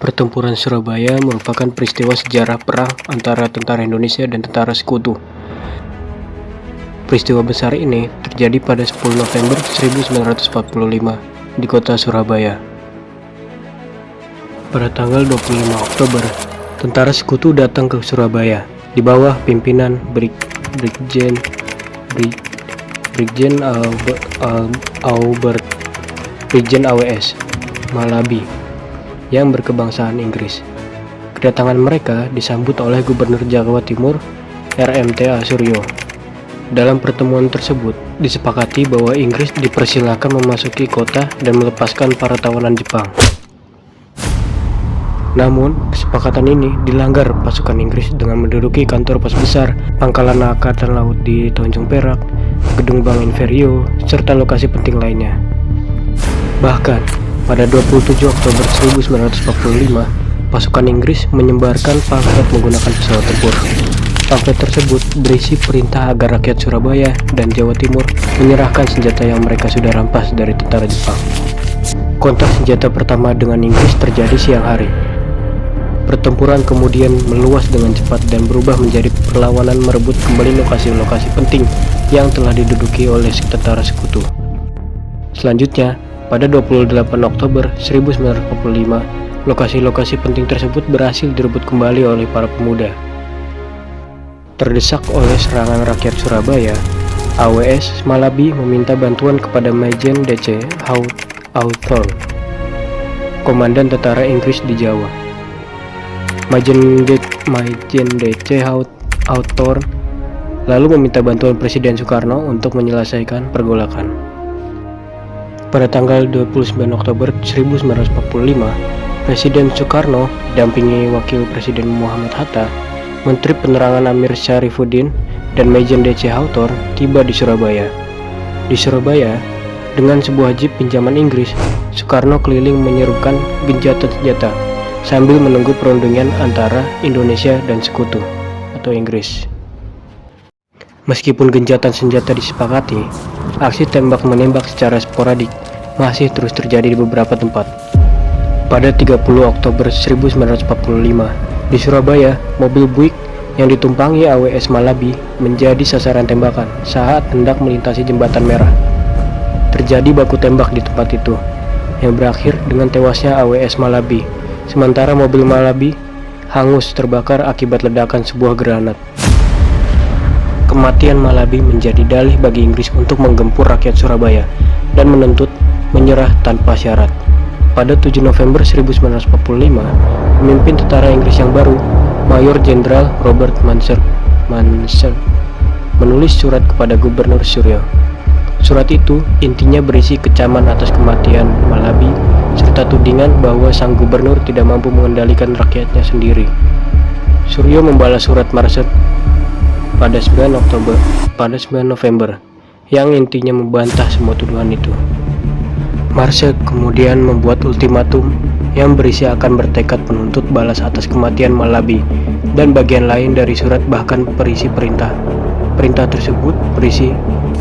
Pertempuran Surabaya merupakan peristiwa sejarah perang antara tentara Indonesia dan tentara sekutu. Peristiwa besar ini terjadi pada 10 November 1945 di kota Surabaya. Pada tanggal 25 Oktober, tentara sekutu datang ke Surabaya di bawah pimpinan Brigjen AWS Malabi yang berkebangsaan Inggris. Kedatangan mereka disambut oleh Gubernur Jawa Timur RMTA Suryo. Dalam pertemuan tersebut disepakati bahwa Inggris dipersilakan memasuki kota dan melepaskan para tawanan Jepang. Namun, kesepakatan ini dilanggar pasukan Inggris dengan menduduki kantor pos besar Pangkalan Angkatan Laut di Tanjung Perak, Gedung Bank Inferio, serta lokasi penting lainnya. Bahkan, pada 27 Oktober 1945, pasukan Inggris menyebarkan pamflet menggunakan pesawat tempur. Pamflet tersebut berisi perintah agar rakyat Surabaya dan Jawa Timur menyerahkan senjata yang mereka sudah rampas dari tentara Jepang. Kontak senjata pertama dengan Inggris terjadi siang hari. Pertempuran kemudian meluas dengan cepat dan berubah menjadi perlawanan merebut kembali lokasi-lokasi penting yang telah diduduki oleh tentara sekutu. Selanjutnya, pada 28 Oktober 1945, lokasi-lokasi penting tersebut berhasil direbut kembali oleh para pemuda. Terdesak oleh serangan rakyat Surabaya, AWS Malabi meminta bantuan kepada Majen DC Hawthorne, komandan tentara Inggris di Jawa. Majen DC Hawthorne lalu meminta bantuan Presiden Soekarno untuk menyelesaikan pergolakan. Pada tanggal 29 Oktober 1945, Presiden Soekarno didampingi Wakil Presiden Muhammad Hatta, Menteri Penerangan Amir Syarifuddin, dan Majen DC Hawthorne tiba di Surabaya. Di Surabaya, dengan sebuah jeep pinjaman Inggris, Soekarno keliling menyerukan gencatan senjata sambil menunggu perundingan antara Indonesia dan sekutu atau Inggris. Meskipun gencatan senjata disepakati, aksi tembak-menembak secara sporadik masih terus terjadi di beberapa tempat. Pada 30 Oktober 1945, di Surabaya, mobil Buick yang ditumpangi AWS Malabi menjadi sasaran tembakan saat hendak melintasi jembatan merah. Terjadi baku tembak di tempat itu, yang berakhir dengan tewasnya AWS Malabi, sementara mobil Malabi hangus terbakar akibat ledakan sebuah granat. Kematian Malabi menjadi dalih bagi Inggris untuk menggempur rakyat Surabaya dan menuntut menyerah tanpa syarat. Pada 7 November 1945, pemimpin tentara Inggris yang baru, Mayor Jenderal Robert Maunsell, menulis surat kepada Gubernur Suryo. Surat itu intinya berisi kecaman atas kematian Malabi serta tudingan bahwa sang gubernur tidak mampu mengendalikan rakyatnya sendiri. Suryo membalas surat Maunsell pada 9 November yang intinya membantah semua tuduhan itu. Maunsell kemudian membuat ultimatum yang berisi akan bertekad menuntut balas atas kematian Malabi, dan bagian lain dari surat bahkan berisi perintah. Perintah tersebut berisi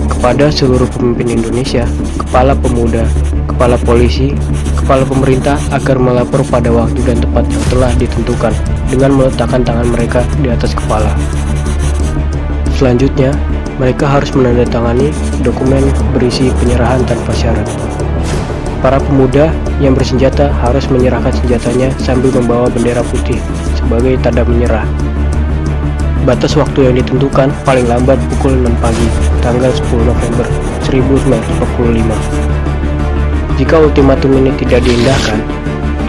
kepada seluruh pemimpin Indonesia, kepala pemuda, kepala polisi, kepala pemerintah agar melapor pada waktu dan tempat yang telah ditentukan dengan meletakkan tangan mereka di atas kepala. Selanjutnya, mereka harus menandatangani dokumen berisi penyerahan tanpa syarat. Para pemuda yang bersenjata harus menyerahkan senjatanya sambil membawa bendera putih sebagai tanda menyerah. Batas waktu yang ditentukan paling lambat pukul 6 pagi, tanggal 10 November 1945. Jika ultimatum ini tidak diindahkan,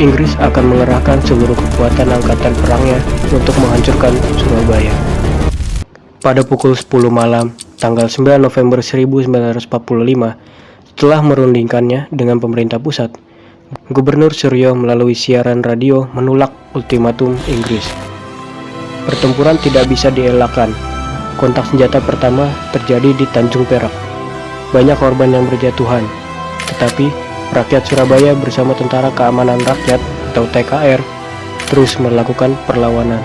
Inggris akan mengerahkan seluruh kekuatan angkatan perangnya untuk menghancurkan Surabaya. Pada pukul 10 malam, tanggal 9 November 1945, setelah merundingkannya dengan pemerintah pusat, Gubernur Suryo melalui siaran radio menolak ultimatum Inggris. Pertempuran tidak bisa dielakkan. Kontak senjata pertama terjadi di Tanjung Perak. Banyak korban yang berjatuhan, tetapi rakyat Surabaya bersama Tentara Keamanan Rakyat atau TKR terus melakukan perlawanan.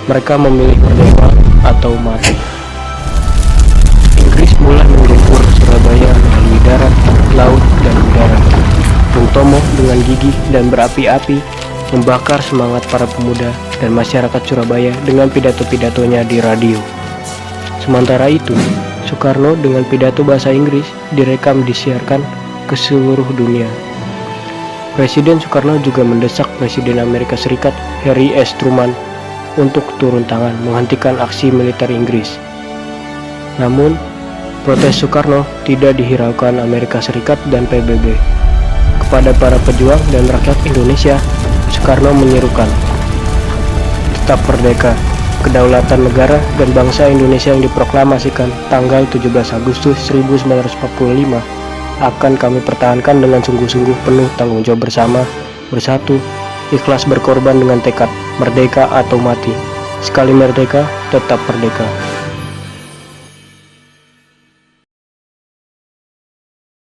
Mereka memilih merdeka atau mati. Inggris mulai menggempur Surabaya melalui darat, laut, dan udara. Bung Tomo dengan gigih dan berapi-api membakar semangat para pemuda dan masyarakat Surabaya dengan pidato-pidatonya di radio. Sementara itu, Soekarno dengan pidato bahasa Inggris direkam disiarkan ke seluruh dunia. Presiden Soekarno juga mendesak Presiden Amerika Serikat Harry S. Truman untuk turun tangan menghentikan aksi militer Inggris. Namun, protes Soekarno tidak dihiraukan Amerika Serikat dan PBB. Kepada para pejuang dan rakyat Indonesia, Soekarno menyerukan, tetap merdeka, kedaulatan negara dan bangsa Indonesia yang diproklamasikan tanggal 17 Agustus 1945 akan kami pertahankan dengan sungguh-sungguh penuh tanggung jawab bersama, bersatu, ikhlas berkorban dengan tekad, merdeka atau mati. Sekali merdeka, tetap merdeka.